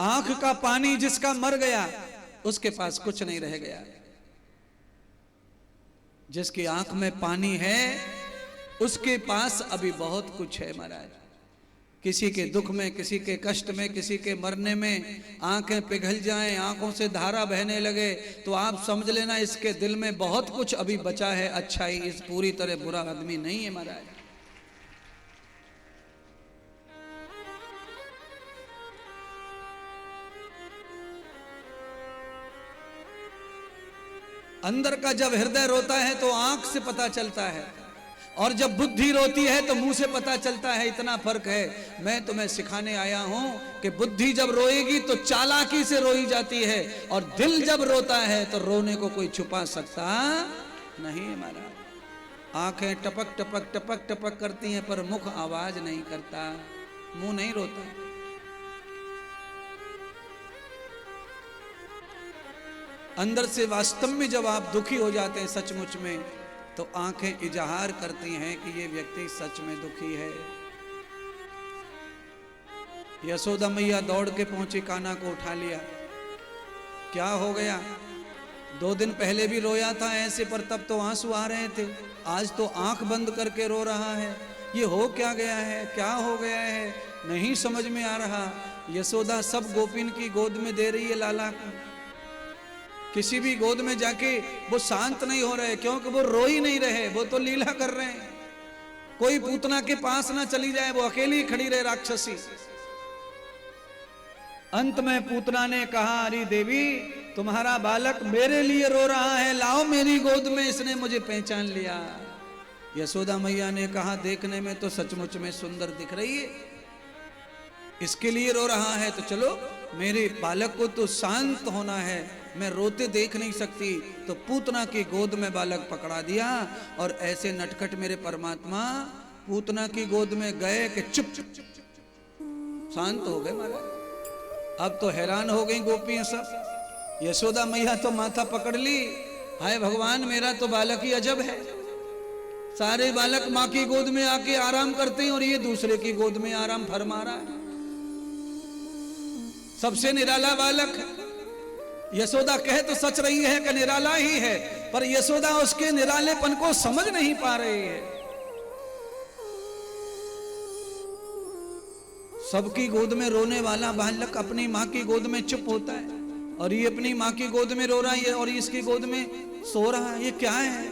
आंख का पानी जिसका मर गया उसके पास कुछ नहीं रह गया। जिसकी आंख में पानी है उसके पास अभी बहुत कुछ है महाराज। किसी के दुख में, किसी के कष्ट में, किसी के मरने में आंखें पिघल जाएं, आंखों से धारा बहने लगे, तो आप समझ लेना इसके दिल में बहुत कुछ अभी बचा है। अच्छाई इस पूरी तरह बुरा आदमी नहीं है महाराज। अंदर का जब हृदय रोता है तो आंख से पता चलता है, और जब बुद्धि रोती है तो मुंह से पता चलता है। इतना फर्क है। मैं तुम्हें सिखाने आया हूं कि बुद्धि जब रोएगी तो चालाकी से रोई जाती है, और दिल जब रोता है तो रोने को कोई छुपा सकता नहीं है महाराज। आंखें टपक टपक टपक टपक करती हैं पर मुख आवाज नहीं करता, मुंह नहीं रोता। अंदर से वास्तव में जब आप दुखी हो जाते हैं सचमुच में, तो आंखें इजहार करती हैं कि ये व्यक्ति सच में दुखी है। यशोदा मैया दौड़ के पहुंची, कान्हा को उठा लिया। क्या हो गया? 2 दिन पहले भी रोया था ऐसे, पर तब तो आंसू आ रहे थे। आज तो आंख बंद करके रो रहा है। ये हो क्या गया है? क्या हो गया है? नहीं समझ में आ रहा। यशोदा सब गोपिन की गोद में दे रही है लाला को। किसी भी गोद में जाके वो शांत नहीं हो रहे, क्योंकि वो रो ही नहीं रहे, वो तो लीला कर रहे हैं। कोई पूतना के पास ना चली जाए, वो अकेली खड़ी रहे राक्षसी। अंत में पूतना ने कहा, अरे देवी तुम्हारा बालक मेरे लिए रो रहा है, लाओ मेरी गोद में, इसने मुझे पहचान लिया। यशोदा मैया ने कहा, देखने में तो सचमुच में सुंदर दिख रही है, इसके लिए रो रहा है तो चलो, मेरे बालक को तो शांत होना है, मैं रोते देख नहीं सकती। तो पूतना की गोद में बालक पकड़ा दिया, और ऐसे नटखट मेरे परमात्मा पूतना की गोद में गए कि चुप शांत हो गए महाराज। अब तो हैरान हो गई गोपियां सब। यशोदा मैया तो माथा पकड़ ली, हाय भगवान मेरा तो बालक ही अजब है। सारे बालक माँ की गोद में आके आराम करते हैं, और ये दूसरे की गोद में आराम फरमा रहा है। सबसे निराला बालक है। यशोदा कह तो सच रही है कि निराला ही है, पर यशोदा उसके निरालेपन को समझ नहीं पा रही है। सबकी गोद में रोने वाला बालक अपनी माँ की गोद में चुप होता है, और ये अपनी माँ की गोद में रो रहा है और इसकी गोद में सो रहा है, ये क्या है?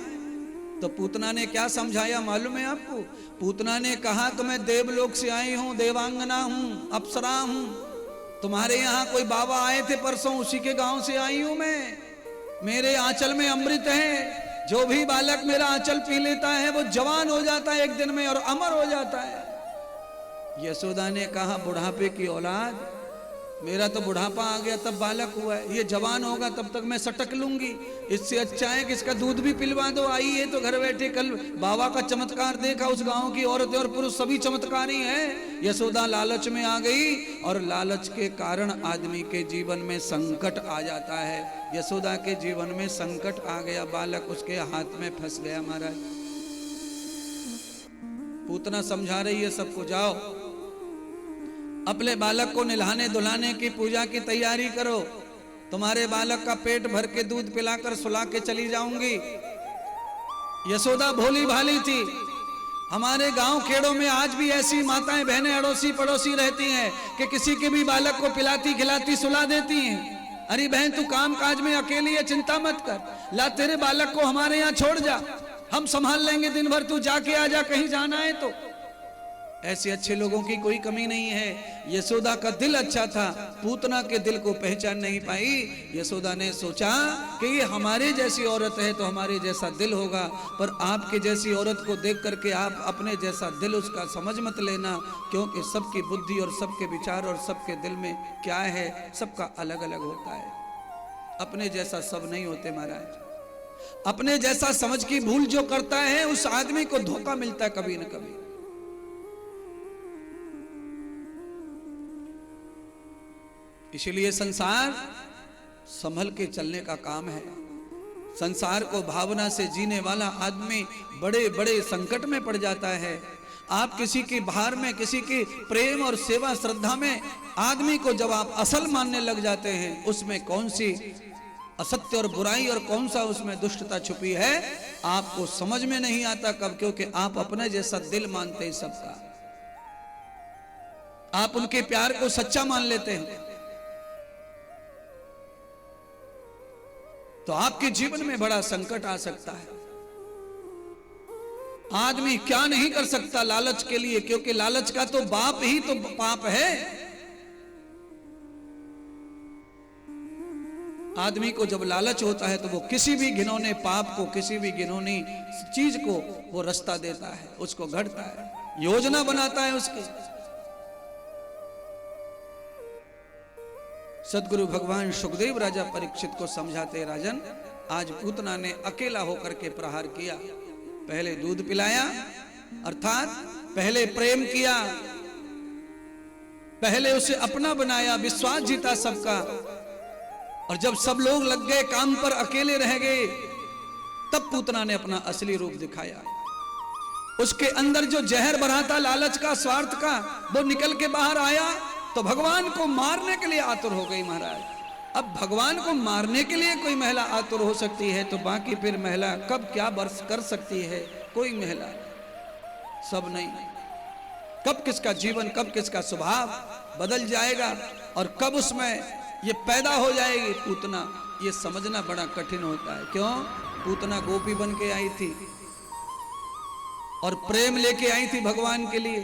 तो पूतना ने क्या समझाया मालूम है आपको? पूतना ने कहा कि मैं देवलोक से आई हूं, देवांगना हूं, अप्सरा हूं। तुम्हारे यहाँ कोई बाबा आए थे परसों, उसी के गांव से आई हूं मैं। मेरे आंचल में अमृत है, जो भी बालक मेरा आंचल पी लेता है वो जवान हो जाता है एक दिन में और अमर हो जाता है। यशोदा ने कहा, बुढ़ापे की औलाद, मेरा तो बुढ़ापा आ गया तब बालक हुआ है, ये जवान होगा तब तक मैं सटक लूंगी। इससे अच्छा है कि इसका दूध भी पिलवा दो। आई है तो घर बैठे, कल बाबा का चमत्कार देखा, उस गांव की औरतें और पुरुष सभी चमत्कारी हैं। यशोदा लालच में आ गई, और लालच के कारण आदमी के जीवन में संकट आ जाता है। यशोदा के जीवन में संकट आ गया, बालक उसके हाथ में फंस गया महाराज। पूतना समझा रही है सबको, जाओ अपने बालक को नहलाने धुलाने की पूजा की तैयारी करो, तुम्हारे बालक का पेट भर के दूध पिलाकर सुला के चली जाऊंगी। यशोदा भोली भाली थी। हमारे गांव खेड़ों में आज भी ऐसी माताएं बहनें अड़ोसी पड़ोसी रहती हैं कि किसी के भी बालक को पिलाती खिलाती सुला देती हैं। अरे बहन तू काम काज में अकेली है, चिंता मत कर, ला तेरे बालक को हमारे यहाँ छोड़ जा, हम संभाल लेंगे, दिन भर तू जाके आ जा कहीं जाना है तो। ऐसे अच्छे लोगों की कोई कमी नहीं है। यशोदा का दिल अच्छा था, पूतना के दिल को पहचान नहीं पाई। यशोदा ने सोचा कि ये हमारे जैसी औरत है तो हमारे जैसा दिल होगा, पर आपके जैसी औरत को देख करके आप अपने जैसा दिल उसका समझ मत लेना, क्योंकि सबकी बुद्धि और सबके विचार और सबके दिल में क्या है सबका अलग अलग होता है। अपने जैसा सब नहीं होते महाराज। अपने जैसा समझ की भूल जो करता है उस आदमी को धोखा मिलता है कभी न कभी। इसीलिए संसार संभल के चलने का काम है। संसार को भावना से जीने वाला आदमी बड़े बड़े संकट में पड़ जाता है। आप किसी की भार में, किसी की प्रेम और सेवा श्रद्धा में आदमी को जब आप असल मानने लग जाते हैं, उसमें कौन सी असत्य और बुराई और कौन सा उसमें दुष्टता छुपी है आपको समझ में नहीं आता। कब? क्योंकि आप अपने जैसा दिल मानते हैं सबका, आप उनके प्यार को सच्चा मान लेते हैं, तो आपके जीवन में बड़ा संकट आ सकता है। आदमी क्या नहीं कर सकता लालच के लिए, क्योंकि लालच का तो बाप ही तो पाप है। आदमी को जब लालच होता है तो वो किसी भी घिनौने पाप को, किसी भी घिनौनी चीज को वो रास्ता देता है, उसको गढ़ता है, योजना बनाता है उसकी। सदगुरु भगवान सुखदेव राजा परीक्षित को समझाते, राजन आज पूतना ने अकेला होकर के प्रहार किया। पहले दूध पिलाया, अर्थात पहले प्रेम किया, पहले उसे अपना बनाया, विश्वास जीता सबका, और जब सब लोग लग गए काम पर, अकेले रह गए, तब पूतना ने अपना असली रूप दिखाया। उसके अंदर जो जहर भरा था लालच का, स्वार्थ का, वो निकल के बाहर आया तो भगवान को मारने के लिए आतुर हो गई। महाराज, अब भगवान को मारने के लिए कोई महिला आतुर हो सकती है तो बाकी फिर महिला कब क्या बरस कर सकती है? कोई महिला, सब नहीं। कब किसका जीवन, कब किसका स्वभाव बदल जाएगा और कब उसमें ये पैदा हो जाएगी पूतना, ये समझना बड़ा कठिन होता है। क्यों? पूतना गोपी बन के आई थी और प्रेम लेके आई थी भगवान के लिए।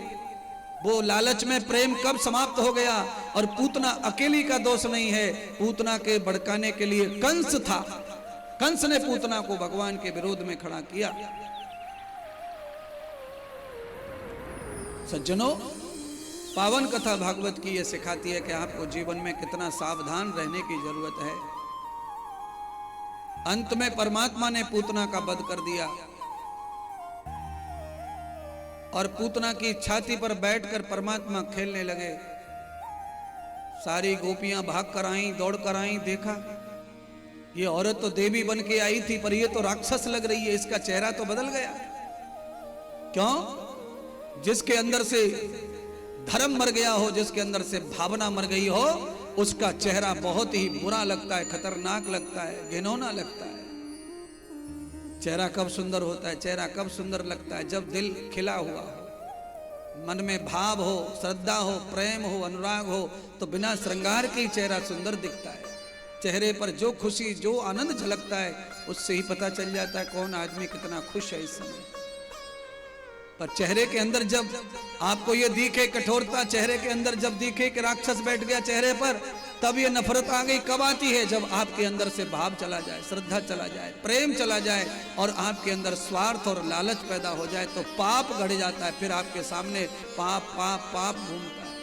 वो लालच में प्रेम कब समाप्त हो गया? और पूतना अकेली का दोष नहीं है, पूतना के भड़काने के लिए कंस था। कंस ने पूतना को भगवान के विरोध में खड़ा किया। सज्जनों, पावन कथा भागवत की यह सिखाती है कि आपको जीवन में कितना सावधान रहने की जरूरत है। अंत में परमात्मा ने पूतना का वध कर दिया और पूतना की छाती पर बैठकर परमात्मा खेलने लगे। सारी गोपियां भाग कर आईं, दौड़ कर आईं, देखा ये औरत तो देवी बन के आई थी पर ये तो राक्षस लग रही है, इसका चेहरा तो बदल गया। क्यों? जिसके अंदर से धर्म मर गया हो, जिसके अंदर से भावना मर गई हो, उसका चेहरा बहुत ही बुरा लगता है, खतरनाक लगता है, घिनौना लगता है। चेहरा कब सुंदर होता है? चेहरा कब सुंदर लगता है? जब दिल खिला हुआ हो, मन में भाव हो, श्रद्धा हो, प्रेम हो, अनुराग हो, तो बिना श्रृंगार के ही चेहरा सुंदर दिखता है। चेहरे पर जो खुशी, जो आनंद झलकता है, उससे ही पता चल जाता है कौन आदमी कितना खुश है इस समय। पर चेहरे के अंदर जब आपको ये दिखे कठोरता, चेहरे के अंदर जब दिखे कि राक्षस बैठ गया चेहरे पर, तब ये नफरत आ गई। कब आती है? जब आपके अंदर से भाव चला जाए, श्रद्धा चला जाए, प्रेम चला जाए और आपके अंदर स्वार्थ और लालच पैदा हो जाए तो पाप गढ़ जाता है। फिर आपके सामने पाप पाप पाप घूमता है।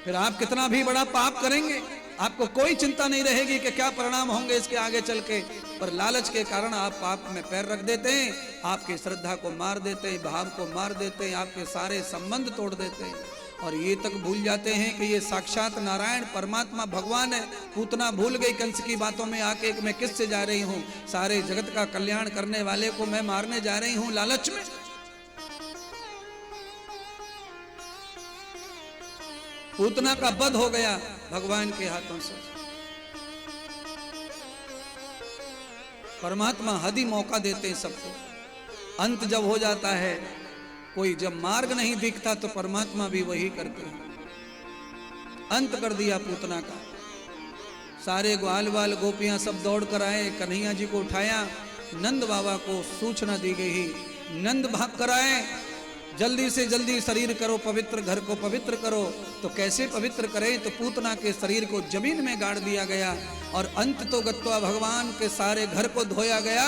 फिर आप कितना भी बड़ा पाप करेंगे, आपको कोई चिंता नहीं रहेगी कि क्या परिणाम होंगे इसके आगे चल के, पर लालच के कारण आप पाप में पैर रख देते हैं, आपकी श्रद्धा को मार देते हैं, भाव को मार देते हैं, आपके सारे संबंध तोड़ देते हैं और ये तक भूल जाते हैं कि ये साक्षात नारायण परमात्मा भगवान है। पूतना भूल गई कंस की बातों में आके कि मैं किससे जा रही हूँ, सारे जगत का कल्याण करने वाले को मैं मारने जा रही हूँ लालच में। पूतना का वध हो गया भगवान के हाथों से। परमात्मा हद ही मौका देते हैं सबको। अंत जब हो जाता है, कोई जब मार्ग नहीं दिखता तो परमात्मा भी वही करते हैं। अंत कर दिया पूतना का। सारे ग्वाल वाल गोपियां सब दौड़ कर आए, कन्हैया जी को उठाया, नंद बाबा को सूचना दी गई, नंद भाग कर आए, जल्दी से जल्दी शरीर करो पवित्र, घर को पवित्र करो। तो कैसे पवित्र करें? तो पूतना के शरीर को जमीन में गाड़ दिया गया और अंत तो गत्वा भगवान के सारे घर को धोया गया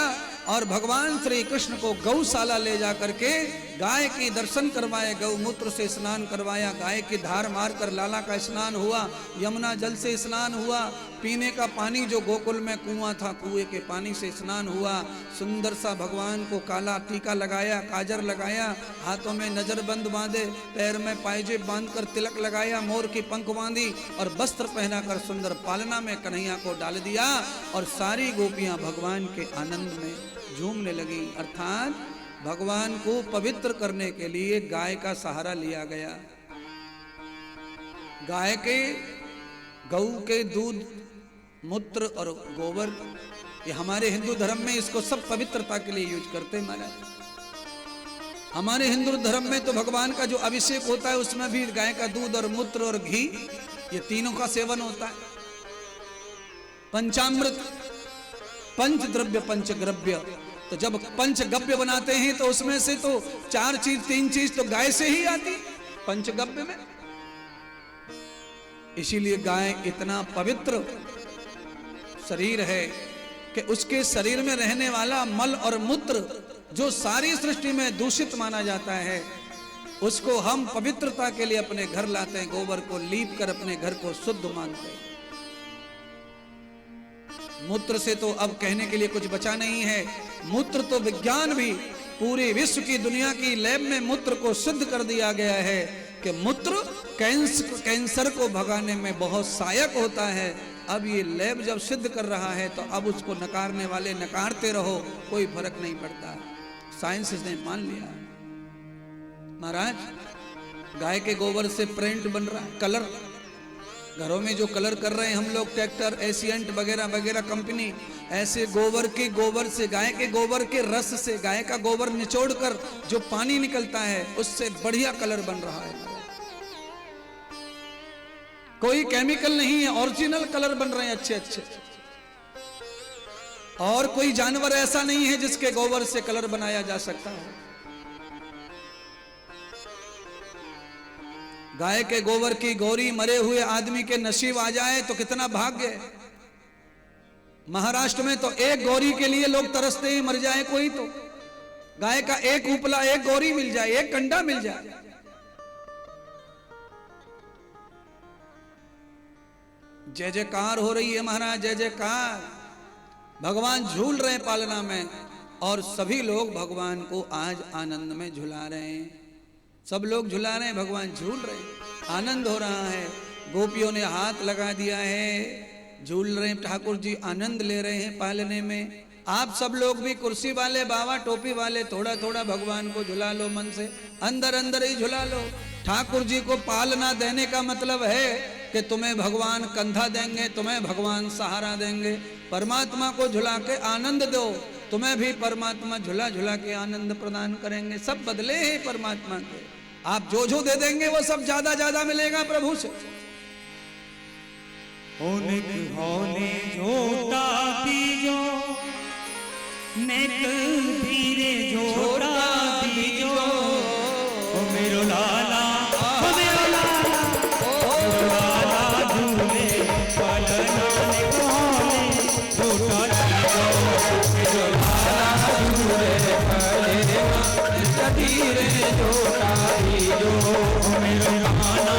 और भगवान श्री कृष्ण को गौशाला ले जा करके गाय की दर्शन करवाए, गौमूत्र से स्नान करवाया, गाय की धार मारकर लाला का स्नान हुआ, यमुना जल से स्नान हुआ, पीने का पानी जो गोकुल में कुआं था, कुएं के पानी से स्नान हुआ। सुंदर सा भगवान को काला टीका लगाया, काजर लगाया, हाथों में नजरबंद बांधे, पैर में पायजेब बांधकर तिलक लगाया, मोर की पंख बांधी और वस्त्र पहनाकर सुंदर पालना में कन्हैया को डाल दिया और सारी गोपियां भगवान के आनंद में झूमने लगी। अर्थात भगवान को पवित्र करने के लिए गाय का सहारा लिया गया। गाय के, गऊ के दूध, मूत्र और गोबर, ये हमारे हिंदू धर्म में इसको सब पवित्रता के लिए यूज करते हैं महाराज। हमारे हिंदू धर्म में तो भगवान का जो अभिषेक होता है उसमें भी गाय का दूध और मूत्र और घी, ये तीनों का सेवन होता है। पंचामृत, पंचद्रव्य, पंचगव्य, तो जब पंचगव्य बनाते हैं तो उसमें से तो 4 चीज 3 चीज तो गाय से ही आती पंचगव्य में। इसीलिए गाय इतना पवित्र शरीर है कि उसके शरीर में रहने वाला मल और मूत्र जो सारी सृष्टि में दूषित माना जाता है, उसको हम पवित्रता के लिए अपने घर लाते हैं, गोबर को लीप कर अपने घर को शुद्ध मानते हैं। मूत्र से तो अब कहने के लिए कुछ बचा नहीं है। मूत्र तो विज्ञान भी, पूरे विश्व की दुनिया की लैब में मूत्र को सिद्ध कर दिया गया है कि मूत्र कैंसर को भगाने में बहुत सहायक होता है। अब ये लैब जब सिद्ध कर रहा है तो अब उसको नकारने वाले नकारते रहो, कोई फर्क नहीं पड़ता। साइंस ने मान लिया। महाराज, गाय के गोबर से पेंट बन रहा है, कलर, घरों में जो कलर कर रहे हैं हम लोग, ट्रैक्टर, एशियंट वगैरह वगैरह कंपनी, ऐसे गोबर से, गाय के गोबर के रस से, गाय का गोबर निचोड़ कर जो पानी निकलता है उससे बढ़िया कलर बन रहा है। कोई केमिकल नहीं है, ओरिजिनल कलर बन रहे हैं अच्छे अच्छे। और कोई जानवर ऐसा नहीं है जिसके गोबर से कलर बनाया जा सकता है। गाय के गोबर की गौरी मरे हुए आदमी के नसीब आ जाए तो कितना भाग्य है। महाराष्ट्र में तो एक गौरी के लिए लोग तरसते ही, मर जाए कोई तो गाय का एक उपला, एक गौरी मिल जाए, एक कंडा मिल जाए। जय जयकार हो रही है महाराज, जय जयकार। भगवान झूल रहे पालना में और सभी लोग भगवान को आज आनंद में झुला रहे हैं। सब लोग झुला रहे हैं, भगवान झूल रहे हैं, आनंद हो रहा है। गोपियों ने हाथ लगा दिया है, झूल रहे हैं, ठाकुर जी आनंद ले रहे हैं पालने में। आप सब लोग भी, कुर्सी वाले बाबा, टोपी वाले, थोड़ा थोड़ा भगवान को झुला लो, मन से अंदर अंदर ही झुला लो। ठाकुर जी को पालना देने का मतलब है कि तुम्हें भगवान कंधा देंगे, तुम्हें भगवान सहारा देंगे। परमात्मा को झुला के आनंद दो, तुम्हें भी परमात्मा झुला झुला के आनंद प्रदान करेंगे। सब बदले हैं परमात्मा के, आप जो दे देंगे वो सब ज्यादा ज्यादा मिलेगा प्रभु से। होने झोटा दीजो, नेक धीरे झोटा दीजो, ओ मेरो लाला, ओ मेरो लाला, ओ लाला झूले पालना ने होने झोटा दीजो, मेरो लाला झूले पालना धीरे झोटा दीजो, ओ मेरो लाला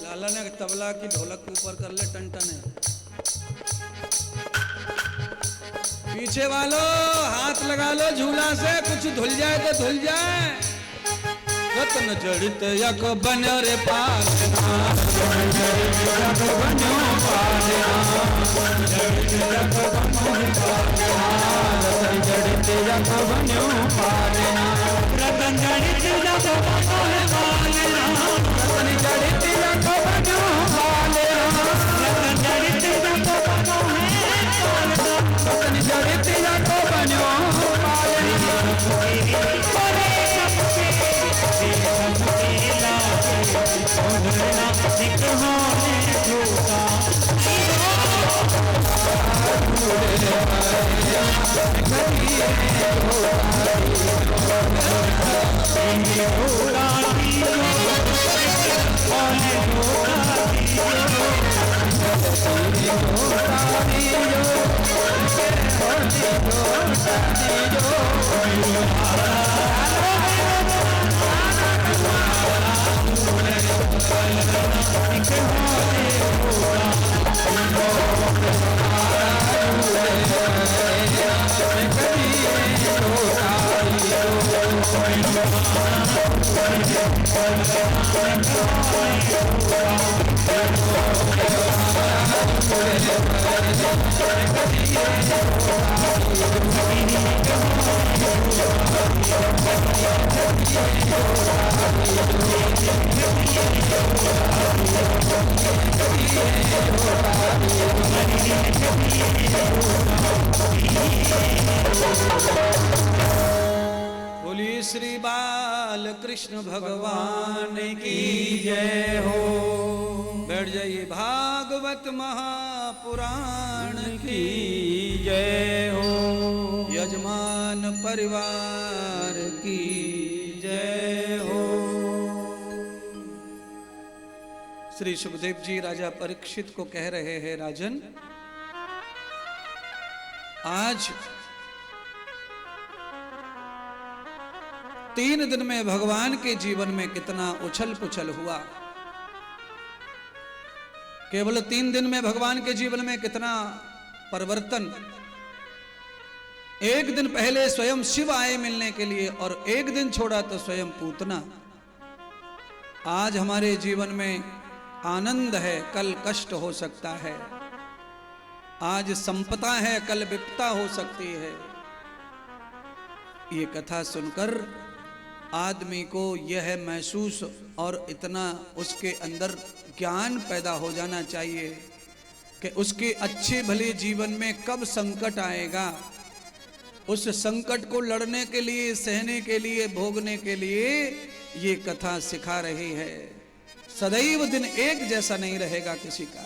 लाला ने तबला की ढोलक के ऊपर कर ले टन है। पीछे वालों हाथ लगा लो झूला से, कुछ धुल जाए तो धुल जाए। रत्न जड़ित यक बनो रे पालना, यक बनो पालना, जड़ित यक बनो पालना, रतन जड़ित यक बनो पालना, रतन जड़ित यक बनो पालना, रतन जड़ित यक बनो पालना, रतन जड़ित यक बनो पालना, रतन जड़ित यक बनो पालना। बोलिए श्री बाल कृष्ण भगवान की जय हो। बैठ जाइए। भागवत महापुराण की जय हो। यजमान परिवार की जय हो। श्री सुखदेव जी राजा परीक्षित को कह रहे हैं, राजन आज 3 दिन में भगवान के जीवन में कितना उछल पुछल हुआ। केवल 3 दिन में भगवान के जीवन में कितना परिवर्तन। एक दिन पहले स्वयं शिव आए मिलने के लिए और एक दिन छोड़ा तो स्वयं पूतना। आज हमारे जीवन में आनंद है, कल कष्ट हो सकता है। आज संपदा है, कल विपदा हो सकती है। ये कथा सुनकर आदमी को यह महसूस और इतना उसके अंदर ज्ञान पैदा हो जाना चाहिए कि उसके अच्छे भले जीवन में कब संकट आएगा, उस संकट को लड़ने के लिए, सहने के लिए, भोगने के लिए ये कथा सिखा रही है। सदैव दिन एक जैसा नहीं रहेगा किसी का।